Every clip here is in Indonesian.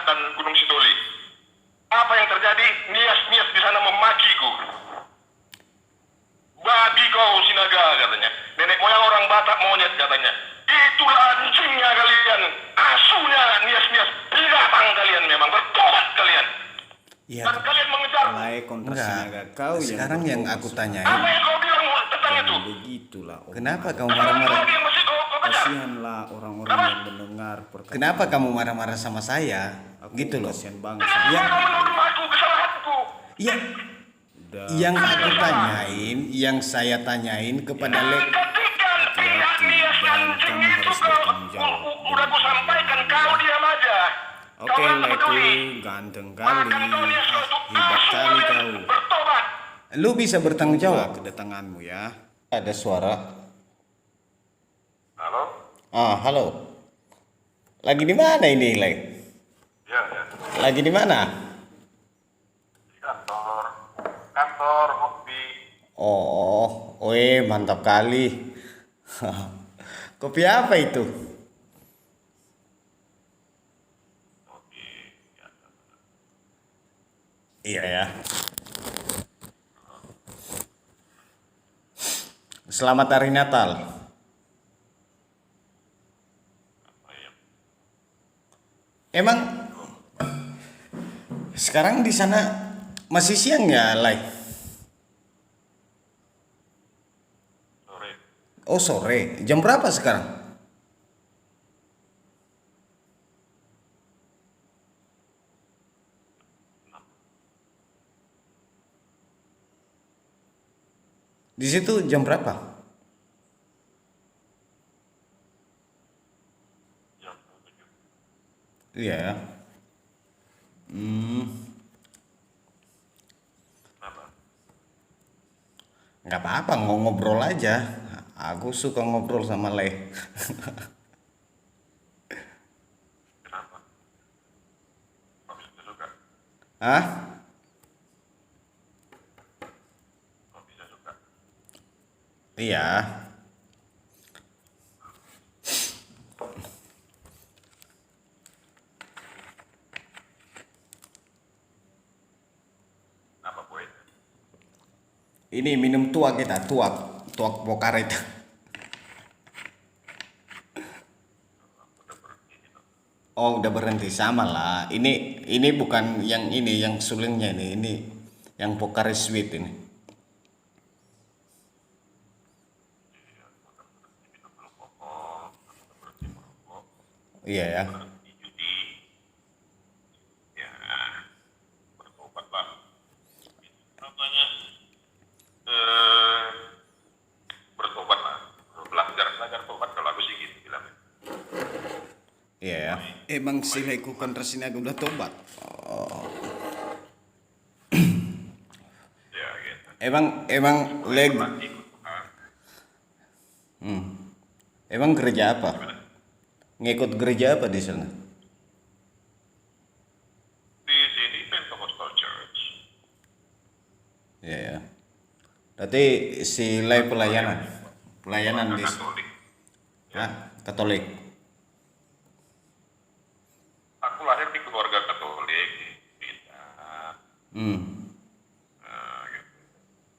dan Gunung Sitoli. Apa yang terjadi? Nias-nias di sana memakiku. Babi kau Sinaga katanya. Nenek moyang orang Batak monyet katanya. Itulah anjingnya kalian. Asuhnya Nias-nias. Binatang kalian memang. Bertobat kalian. Ya, Dan kalian mengejar. Mulai kontra Sinaga kau sekarang yang aku Apa tanyain, yang kau bilang tentang itu? begitulah. kenapa kamu Orang marah-marah? babi yang mesti kau kejar. Kasihanlah orang-orang yang mendengar perkataan. Kenapa kamu marah-marah sama saya? Aku Gitu loh. kasihan banget. Kenapa Ya. kau menuduh aku kesalahanku? Ya, Udah. yang aku tanyain, yang saya tanyain kepada Dan ketika pihak Nias dan anjing kamu itu harus bertanggung jawab. udah ku sampaikan, kau diam aja. Oke, Kau nggak Leku, peduli. ganteng kali, Makan kau Nias kau itu hebat asu kali kalian. kau. Bertobat. lu bisa bertanggung Coba jawab. kedatanganmu ya. Ada suara. Halo? Ah, halo. Lagi di mana ini, Lek? Ya, ya. Lagi di mana? Di kantor. Kantor, kopi. Oh, mantap kali. Kopi apa itu? Iya ya. Selamat Hari Natal. Emang sekarang di sana masih siang ya, Lai? Sore. Oh, sore. Jam berapa sekarang? Di situ jam berapa? Jam 7. Iya ya. Kenapa? Nggak apa-apa, ngobrol aja. Aku suka ngobrol sama Le. Kenapa? Kok bisa suka? Hah? Kok bisa suka? Iya. Kenapa poin? Ini minum tuak kita, tuak Pokaret. Oh, udah berhenti sama lah. Ini bukan yang ini, yang sulingnya ini yang Pokaret sweet ini. Iya ya. Berhenti judi. Ya, bertobat lah. Namanya bertobat lah. Belajar tobat kalau aku sih gitu bilangnya. Iya ya. Emang si Leku kontra Sinaga udah tobat. Ya, gitu. Emang leg. Mati. Emang gereja apa? Ngikut gereja apa di sana? Di sini Pentecostal Church. Iya ya. Berarti si Le pelayanan di Katolik. Hah? Katolik. Aku lahir di keluarga Katolik. Beda. Gitu.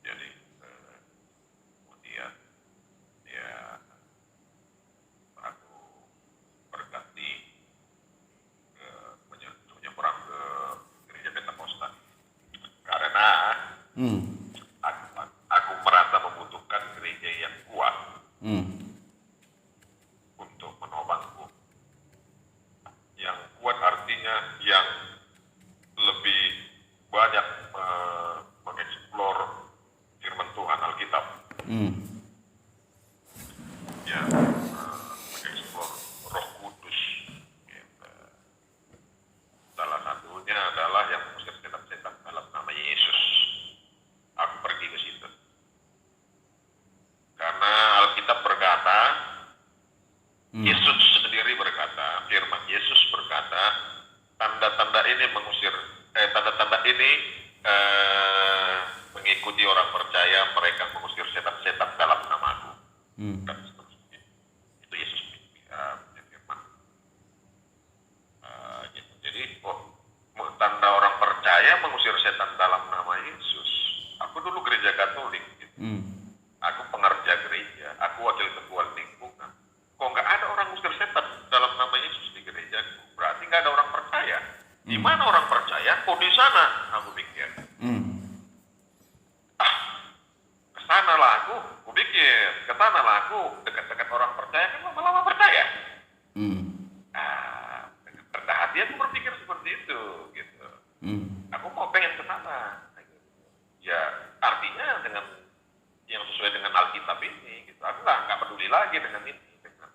Jadi kemudian ya aku berganti ke menyeberang ke gereja Pentakosta karena aku merasa membutuhkan gereja yang kuat untuk menopangku. Yang kuat artinya yang lebih banyak mengeksplor firman Tuhan Alkitab. Ya, mengeksplor Roh Kudus. Gitu. Salah satunya adalah yang mengusir setan-setan dalam nama Yesus. Aku pergi ke situ. Karena Alkitab berkata, Yesus sendiri berkata, firman Yesus berkata, tanda-tanda ini tanda-tanda ini mengikuti orang percaya, mereka mengusir setan-setan dalam namaku. Dan seterusnya. Itu Yesus punya firman. Gitu. Jadi, Di mana orang percaya? Oh di sana, aku pikir. Ke sana lah aku pikir. Ke sana lah aku dekat-dekat orang percaya kan lama-lama percaya. Rendah hati aku berpikir seperti itu, gitu. Aku mau pengen ke sana. Ya artinya dengan yang sesuai dengan Alkitab ini, gitu. Aku nggak peduli lagi dengan ini, dengan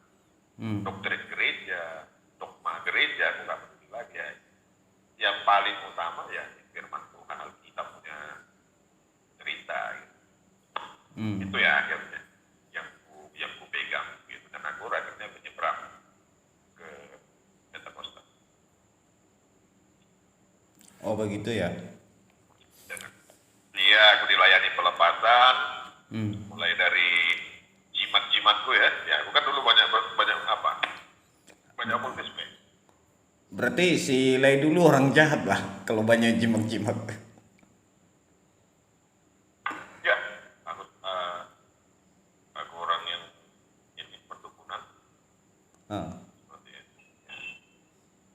doktrin gereja, dogma gereja, aku nggak peduli lagi. Ya. Yang paling utama ya firman Tuhan, Alkitab punya cerita. Gitu. Itu ya akhirnya yang ku pegang, gitu. Dan aku akhirnya menyeberang ke Pentakosta. Oh begitu ya. Iya, aku dilayani pelepasan, mulai dari jimat-jimatku ya. Ya, aku kan dulu banyak apa? Banyak okkultisme. Berarti si Lei dulu orang jahat lah kalau banyak jimat-jimat. Ya, aku orang yang ini perdukunan, seperti itu. Ya,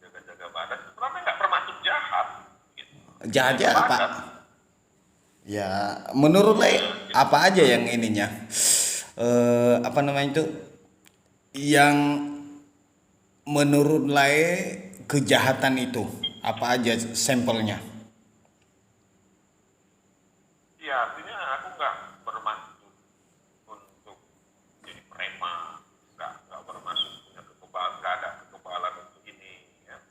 jaga-jaga badan. Sebenarnya nggak termasuk jahat. Gitu. Jahat apa? Badan. Ya, menurut Lei apa aja yang ininya? Apa namanya itu? Yang menurut Lei kejahatan itu apa aja sampelnya? Ya, artinya aku nggak bermaksud untuk jadi preman, nggak bermaksud punya kekebalan, nggak ada kekebalan untuk ini, ya,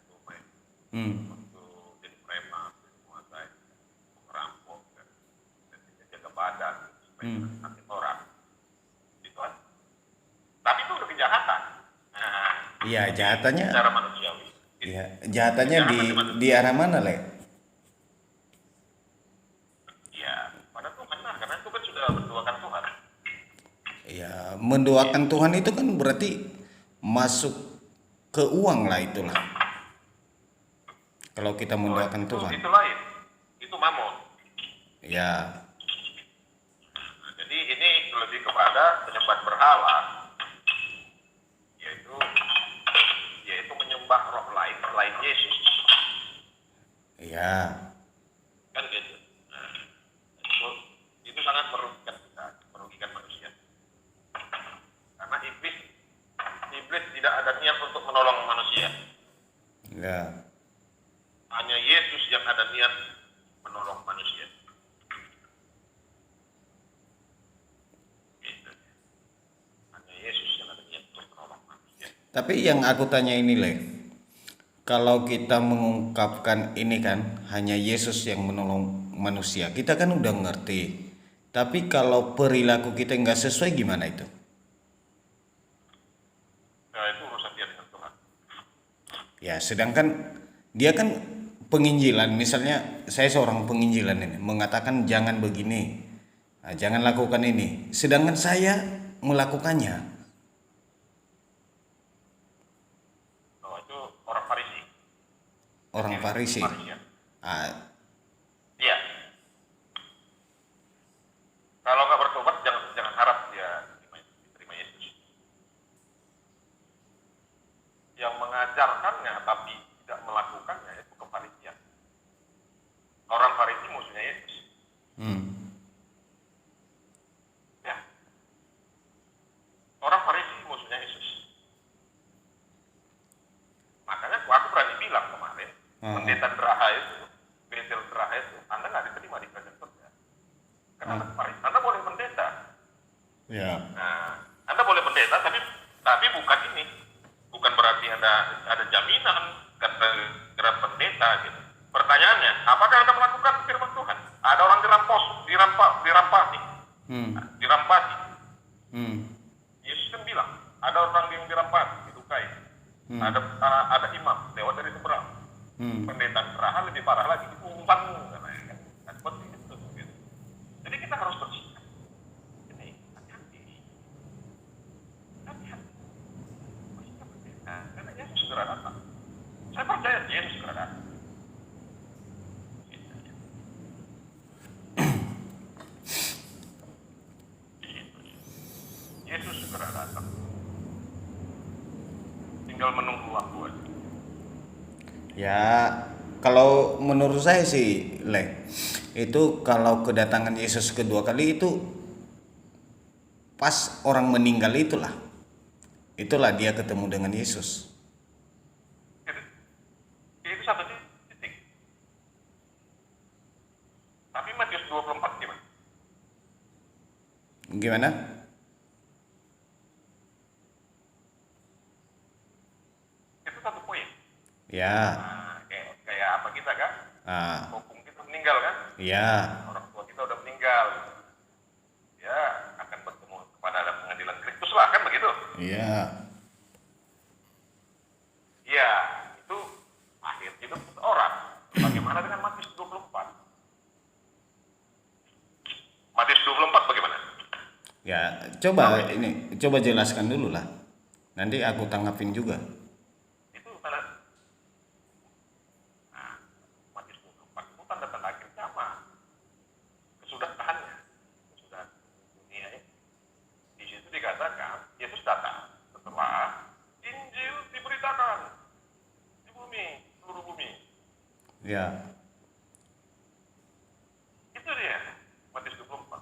untuk jadi preman, menguasai, merampok, dan jaga badan, supaya nanti orang, itu aja. Tapi itu udah kejahatan. Nah, Iya, jahatannya. secara manusiawi. Iya, jahatannya di arah mana, Le? Ya, pada Tuhan lah, karena itu kan sudah menduakan Tuhan. Ya, mendoakan Tuhan itu kan berarti masuk ke uang lah itulah. Kalau kita mendoakan Tuhan. Itu lain, itu mamon. Ya, Jadi ini lebih kepada penyembah berhala, yaitu menyembah roh lain selain Yesus, ya, kan gitu. Nah, itu sangat merugikan kita, merugikan manusia. Karena iblis tidak ada niat untuk menolong manusia. ya. Hanya Yesus yang ada niat menolong manusia. Gitu. Hanya Yesus yang ada niat untuk menolong manusia. Tapi yang aku tanya ini, Le. Kalau kita mengungkapkan ini kan hanya Yesus yang menolong manusia, kita kan udah ngerti. Tapi kalau perilaku kita nggak sesuai gimana itu? Nah, itu urusan dia dengan Tuhan. Ya, sedangkan dia kan penginjilan, misalnya saya seorang penginjilan ini mengatakan jangan begini, nah, jangan lakukan ini, sedangkan saya melakukannya. Oh, itu orang Farisi. Orang Farisi. Farisian. Ah, Iya. Kalau nggak bertobat, jangan harap dia diterima Yesus. Yang mengajarkannya tapi tidak melakukannya itu kefarisian. Orang Farisi musuhnya Yesus. Ya. Orang Farisi musuhnya Yesus. Makanya aku berani bilang kemarin, pendeta Deraha itu, Betel Deraha itu, Anda nggak diterima di kerajaan surga. Karena Anda boleh pendeta. ya. Nah, Anda boleh pendeta, tapi bukan ini, bukan berarti ada jaminan kata pendeta gitu. Pertanyaannya, apakah Anda melakukan firman Tuhan? Ada orang dirampasi. Yesus kan bilang, ada orang yang dirampas, dilukai. Ada imam lewat dari seberang. Pendeta Deraha lebih parah lagi, diumpanmu katanya kan. Seperti itu. Gitu. Jadi kita harus bersikap. Ini hati-hati. Bersikap berbeda. Karena Yesus segera datang. Saya percaya Yesus segera datang. Yesus segera datang. Tinggal menunggu waktu aja. Ya, Kalau menurut saya sih, itu kalau kedatangan Yesus kedua kali itu pas orang meninggal itulah dia ketemu dengan Yesus. Itu satu titik. Tapi Matius 24 gimana? Gimana? Itu satu poin. Ya, Nah, kayak apa kita kan? ah, Hukum kita meninggal kan? ya, Orang tua kita udah meninggal. Ya, akan bertemu kepada ada pengadilan Kristus lah, kan begitu? ya, Iya, itu akhir hidup seseorang. Bagaimana dengan Matius 24? Matius 24 bagaimana? ya. Coba jelaskan dulu lah. Nanti aku tanggapin juga. Itu tanda. Nah, Matius 24 itu tanda-tanda akhir zaman. Kesudahannya. Kesudahan dunia ini. Di situ dikatakan, Yesus datang setelah Injil diberitakan di bumi, seluruh bumi. Ya, Itu dia, Matius 24.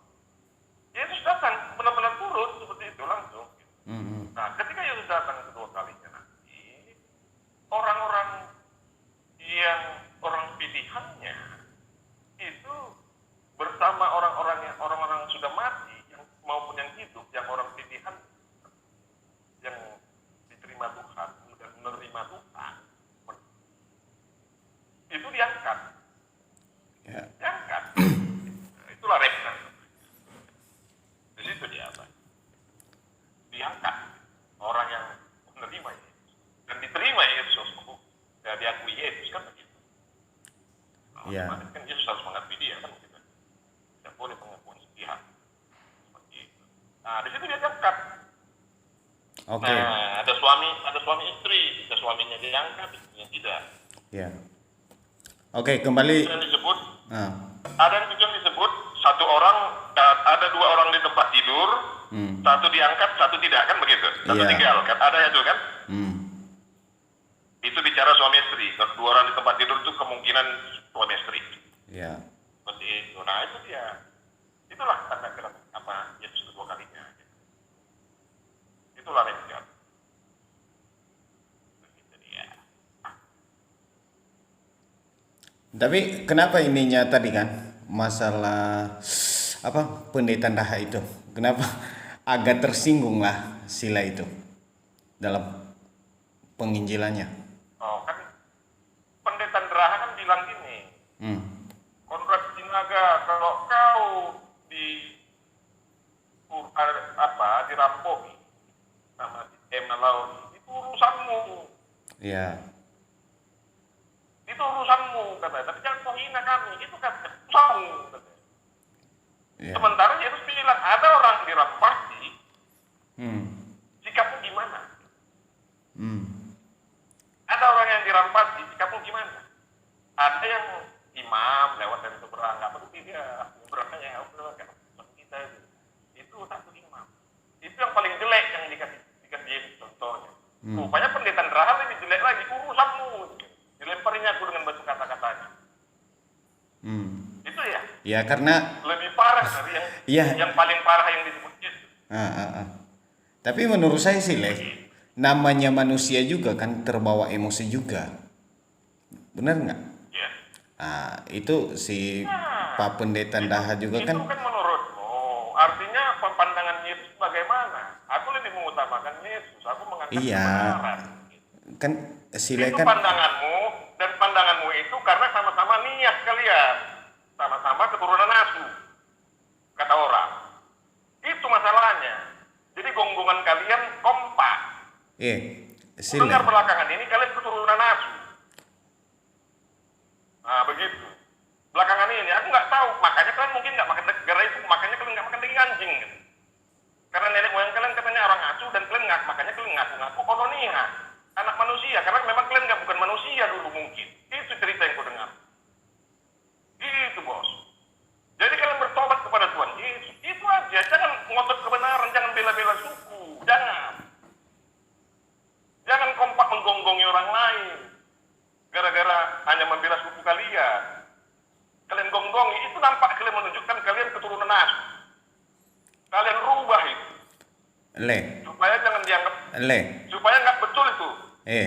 Yesus datang, benar-benar turun seperti itu langsung. Nah, ketika Yesus datang kedua kalinya nanti, orang-orang yang orang pilihannya itu bersama orang-orang sudah mati yang maupun yang hidup, yang orang pilihan yang diterima Tuhan dan menerima Tuhan itu diangkat. ya, Diangkat. Itulah remnant. Di situ dia apa? Diangkat orang yang menerima Yesus dan diterima Yesus, ya diakui Yesus kan begitu. Nah, Ya. otomatis kan Yesus harus mengakui dia kan begitu. Tidak boleh pengakuan sepihak seperti itu. Nah, di situ dia diangkat. oke, Nah, ada suami istri, bisa suaminya diangkat, istrinya tidak. ya, oke. Kembali. Itu yang disebut. Ah, Ada yang disebut satu orang, ada dua orang di tempat tidur, satu diangkat, satu tidak kan begitu, satu Iya. tinggal kan, ada itu kan? hmm, Itu bicara suami istri. Kalau dua orang di tempat tidur itu kemungkinan suami istri. ya, Seperti itu. Nah itu dia. Itulah tanda apa Yesus kedua kalinya. Itulah remnant. Begitu dia. tapi kenapa ininya tadi kan masalah apa pendeta Daha itu? Kenapa agak tersinggung lah sila itu dalam penginjilannya? Oh kan pendeta Draha kan bilang gini, Hmm, Konrad Sinaga, kalau kau dirampoki sama Emma Lauri, itu urusanmu. ya, Itu urusanmu, katanya. Tapi jangan kau hina kami, itu kan urusanmu, katanya. ya, Sementara Yesus bilang, ada orang dirampasi, hmm, sikapmu gimana? hmm, Ada orang yang dirampasi, sikapmu gimana? Ada yang imam lewat dari seberang, nggak peduli dia, seberangnya, udah kan kita itu. Itu satu imam. Itu yang paling jelek yang dikasih Yesus contohnya. Rupanya pendeta Draha lebih jelek lagi, urusanmu. Dilemparinya aku dengan batu kata-katanya. hmm. Itu ya, Ya karena lebih parah dari Iya. yang paling parah yang disebut Yesus. Tapi menurut saya sih namanya manusia juga kan terbawa emosi juga, benar nggak? Ya. Itu si Pak Pendeta Daha juga Itu kan, kan menurutmu, artinya pandangan Yesus bagaimana? Aku lebih mengutamakan Yesus, aku mengangkat Iya. kebenaran. kan sila Itu kan, pandanganmu, dan pandanganmu itu karena sama-sama niat kalian, sama-sama keturunan Asu, kata orang. Itu masalahnya. Jadi gonggongan kalian kompak. Dengar sila, belakangan ini kalian keturunan Asu. Nah begitu. Belakangan ini aku nggak tahu, makanya kalian mungkin nggak makan negara itu, makanya kalian nggak makan daging anjing. Kan? Karena nenek moyang kalian katanya orang Asu dan kalian nggak, makanya kalian ngaku-ngaku kolonia, anak manusia. Karena memang kalian nggak bukan manusia dulu mungkin. Itu cerita yang ku dengar. Itu bos. Jadi kalian bertobat kepada Tuhan Yesus. Itu aja. Jangan ngotot kebenaran, jangan bela-bela suku, jangan. Jangan kompak menggonggongi orang lain. membela suku kalian. Kalian gonggongi, itu nampak kalian menunjukkan kalian keturunan Asu. Kalian rubah itu. Le, Supaya jangan dianggap, le, supaya nggak betul itu.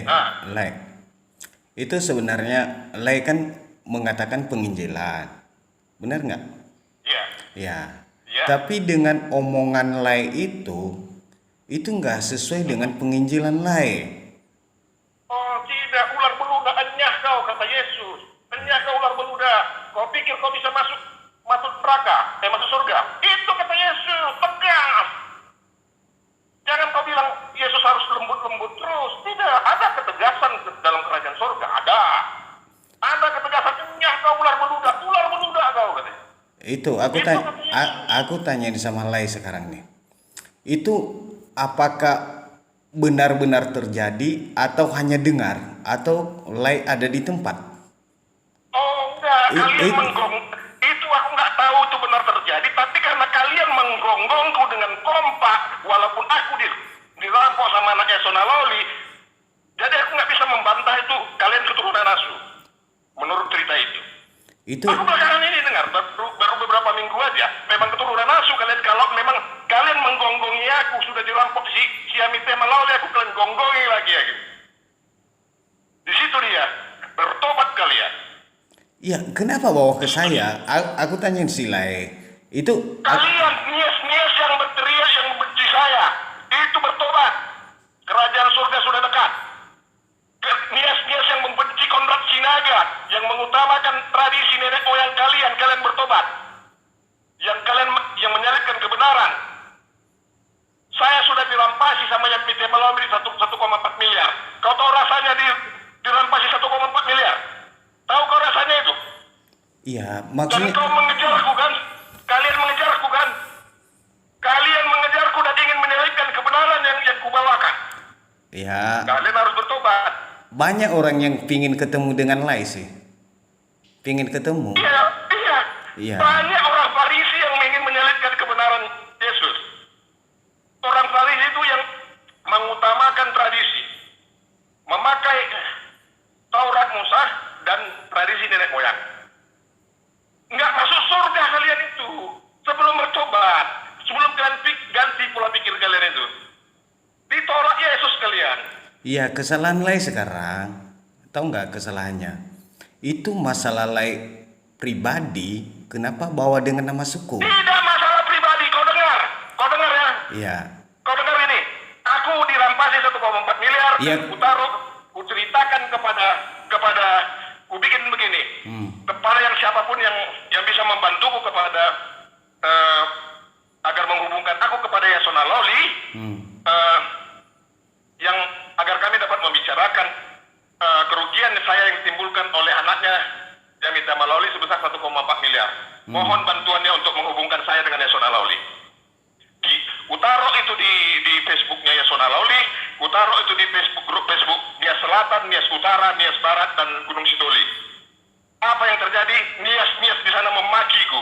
Nah, le. Itu sebenarnya le kan mengatakan penginjilan. Benar nggak? iya. Ya. Iya. Tapi dengan omongan le itu nggak sesuai dengan penginjilan le. Oh tidak, ular beluda, enyah kau, kata Yesus. Enyah kau ular beluda. Kau pikir kau bisa masuk neraka, masuk surga? Itu kata Yesus, tegas. Jangan kau bilang Yesus harus lembut-lembut terus. Tidak, ada ketegasan dalam kerajaan surga. Ada ketegasan, enyah kau ular beluda kau, katanya. Itu aku tanyain sama Lai sekarang nih. Itu apakah benar-benar terjadi atau hanya dengar atau Lai ada di tempat? Oh enggak, kalian menggonggong. Itu aku nggak tahu itu benar terjadi, tapi karena kalian menggonggongku dengan kompak, walaupun aku dirampok sama anak Yasona Lawli, jadi aku nggak bisa membantah itu kalian keturunan Asu. Menurut cerita itu. Aku belakangan ini dengar, baru beberapa minggu aja, memang keturunan Asu kalian. Kalau memang kalian menggonggongi aku, sudah dirampok si Amitema Lawli, aku kalian gonggongi lagi ya gitu. Di situ dia, bertobat kalian. Ya, kenapa bawa ke saya? Aku tanyain si Lai. Itu Kalian nias-nias yang berteriak, yang membenci saya, itu bertobat. Kerajaan surga sudah dekat. Nias-nias yang membenci Konrad Sinaga, yang mengutamakan tradisi nenek moyang kalian, kalian bertobat. Yang menyalibkan kebenaran. Saya sudah dirampasi sama yang PT Melawli 1,4 miliar. Kau tahu rasanya dirampasi 1,4 miliar? Tahu kau rasanya itu? iya, Dan maksudnya kau mengejarku kan? Kalian mengejarku kan? Kalian mengejarku dan ingin menyalibkan kebenaran yang kubawakan. ya Kalian harus bertobat. banyak orang yang pingin ketemu dengan Lai sih. Pingin ketemu. Iya. Banyak orang Farisi yang ingin menyalibkan kebenaran Yesus. Orang Farisi itu yang mengutamakan tradisi, memakai Taurat Musa dan tradisi nenek moyang. Nggak masuk surga kalian itu sebelum bertobat, sebelum ganti pola pikir kalian itu. Ditolak Yesus kalian. Iya, kesalahan Lai sekarang. Tahu nggak kesalahannya? Itu masalah Lai pribadi. Kenapa bawa dengan nama suku? Tidak masalah pribadi, kau dengar ya? Iya. Kau dengar ini? Aku dirampasi 1,4 miliar. Iya. Ku ceritakan kepada ku bikin begini. Kepada yang siapapun yang bisa membantuku kepada agar menghubungkan aku kepada Yasona Lawli, yang agar kami dapat membicarakan kerugian saya yang ditimbulkan oleh anaknya Amitema Lawli sebesar 1,4 miliar. Mohon bantuannya untuk menghubungkan saya dengan Yasona Lawli. Utaro itu di Facebooknya Yasona Lawli, utaro itu di grup Facebook Nias Selatan, Nias Utara, Nias Barat, dan Gunung Sidoli. Apa yang terjadi? Nias di sana memakiku.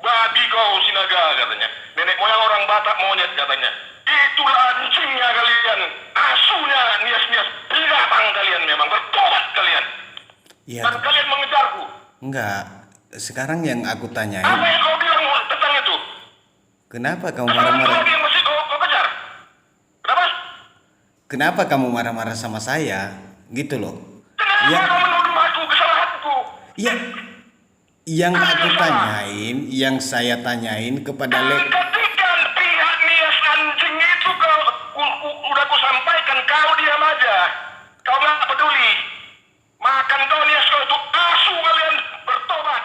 Babi kau Sinaga, katanya. Nenek moyang orang Batak monyet, katanya. Itulah anjingnya kalian, asunya Nias. Binatang kalian memang, bertobat kalian. Iya. Dan kalian mengejarku. Enggak. Sekarang yang aku tanyain, Apa yang kau bilang tentang itu? kenapa kamu Kesalahan marah-marah? kau yang mesti kau kejar. Kenapa? Kenapa kamu marah-marah sama saya? Gitu loh. Kenapa Ya. kau menuduh aku kesalahanku? Ya, yang saya tanyain kepada Dan ketika pihak Nias anjing itu udah ku sampaikan, kau diam aja. Kau nggak peduli. Makan kau Nias, kau itu asu, kalian bertobat.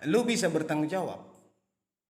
lu bisa bertanggung jawab.